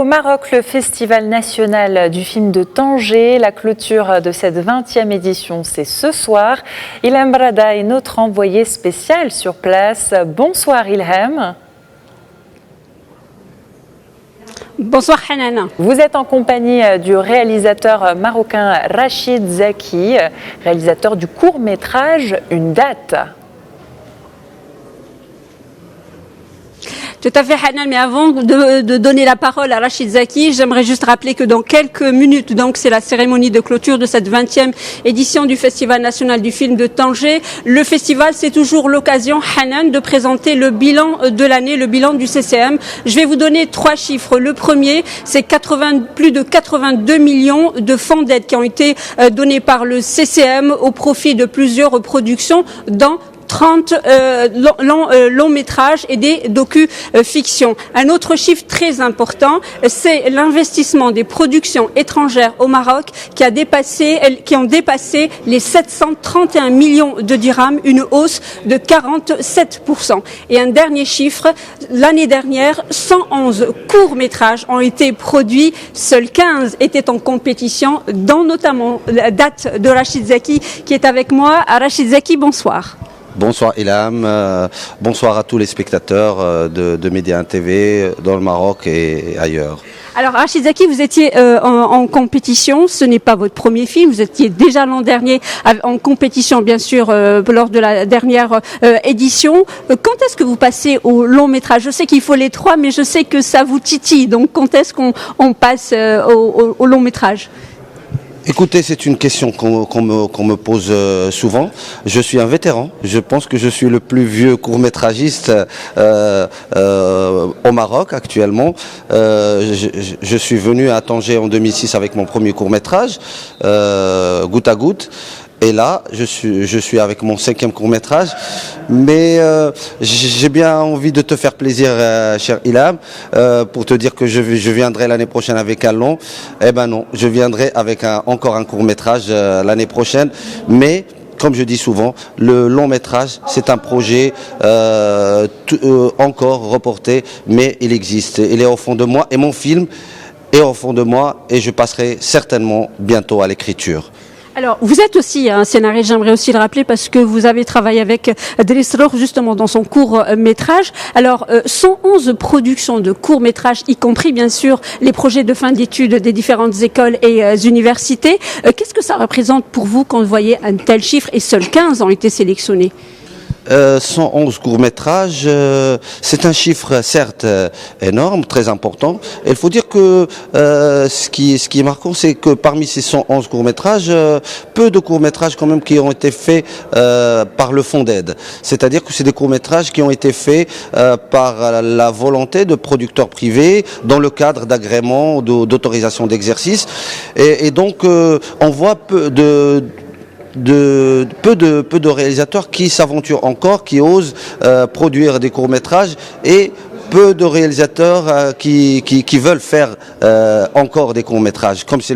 Au Maroc, le Festival national du film de Tanger. La clôture de cette 20e édition, c'est ce soir. Ilham Barada est notre envoyé spécial sur place. Bonsoir Ilham. Bonsoir Hanan. Vous êtes en compagnie du réalisateur marocain Rachid Zaki, réalisateur du court-métrage Une date. Tout à fait Hanan, mais avant de donner la parole à Rachid Zaki, j'aimerais juste rappeler que dans quelques minutes, donc c'est la cérémonie de clôture de cette 20e édition du Festival national du film de Tanger. Le festival, c'est toujours l'occasion, Hanan, de présenter le bilan de l'année, le bilan du CCM. Je vais vous donner 3 chiffres. Le premier, c'est plus de 82 millions de fonds d'aide qui ont été donnés par le CCM au profit de plusieurs productions dans 30 longs métrages et des docu-fictions. Un autre chiffre très important, c'est l'investissement des productions étrangères au Maroc qui ont dépassé les 731 millions de dirhams, une hausse de 47%. Et un dernier chiffre, l'année dernière, 111 courts-métrages ont été produits, seuls 15 étaient en compétition, dont notamment la date de Rachid Zaki qui est avec moi. Rachid Zaki, bonsoir. Bonsoir Ilham, bonsoir à tous les spectateurs de Média TV dans le Maroc et ailleurs. Alors Rachid Zaki, vous étiez en compétition, ce n'est pas votre premier film, vous étiez déjà l'an dernier en compétition bien sûr lors de la dernière édition. Quand est-ce que vous passez au long métrage? Je sais qu'il faut les 3, mais je sais que ça vous titille, donc quand est-ce qu'on passe au long métrage? Écoutez, c'est une question qu'on me pose souvent. Je suis un vétéran. Je pense que je suis le plus vieux court-métragiste au Maroc actuellement. Je suis venu à Tanger en 2006 avec mon premier court-métrage, Goutte à goutte. Et là, je suis avec mon 5e court-métrage, mais j'ai bien envie de te faire plaisir, cher Ilham, pour te dire que je viendrai l'année prochaine avec un long. Eh ben non, je viendrai avec encore un court-métrage l'année prochaine, mais comme je dis souvent, le long-métrage, c'est un projet encore reporté, mais il existe, il est au fond de moi, et mon film est au fond de moi, et je passerai certainement bientôt à l'écriture. Alors, vous êtes aussi un scénariste, j'aimerais aussi le rappeler, parce que vous avez travaillé avec Driss Roch, justement, dans son court-métrage. Alors, 111 productions de courts-métrages, y compris, bien sûr, les projets de fin d'études des différentes écoles et universités. Qu'est-ce que ça représente pour vous quand vous voyez un tel chiffre, et seuls 15 ont été sélectionnés? 111 courts-métrages, c'est un chiffre certes énorme, très important. Et il faut dire que ce qui est marquant, c'est que parmi ces 111 courts-métrages, peu de courts-métrages quand même qui ont été faits par le fonds d'aide. C'est-à-dire que c'est des courts-métrages qui ont été faits par la volonté de producteurs privés dans le cadre d'agrément, d'autorisation d'exercice. Et donc on voit peu de réalisateurs qui s'aventurent encore, qui osent produire des courts-métrages, et peu de réalisateurs qui veulent faire encore des courts-métrages, comme c'est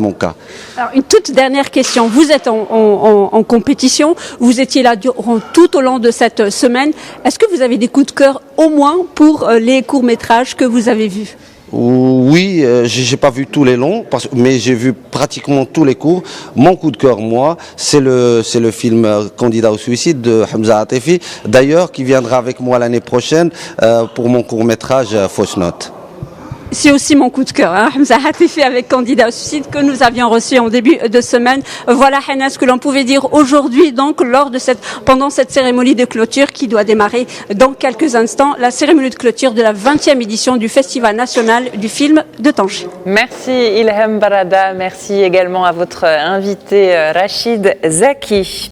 mon cas. Alors, une toute dernière question. Vous êtes en compétition, vous étiez là tout au long de cette semaine. Est-ce que vous avez des coups de cœur au moins pour les courts-métrages que vous avez vus? Oui, j'ai pas vu tous les longs, mais j'ai vu pratiquement tous les courts. Mon coup de cœur, moi, c'est le film Candidat au suicide de Hamza Atifi, d'ailleurs, qui viendra avec moi l'année prochaine pour mon court-métrage Fausse Note. C'est aussi mon coup de cœur, Hamza Atifi avec Candidat au suicide que nous avions reçu en début de semaine. Voilà, Hana, ce que l'on pouvait dire aujourd'hui, donc, pendant cette cérémonie de clôture qui doit démarrer dans quelques instants, la cérémonie de clôture de la 20e édition du Festival national du film de Tanger. Merci Ilham Barada, merci également à votre invité Rachid Zaki.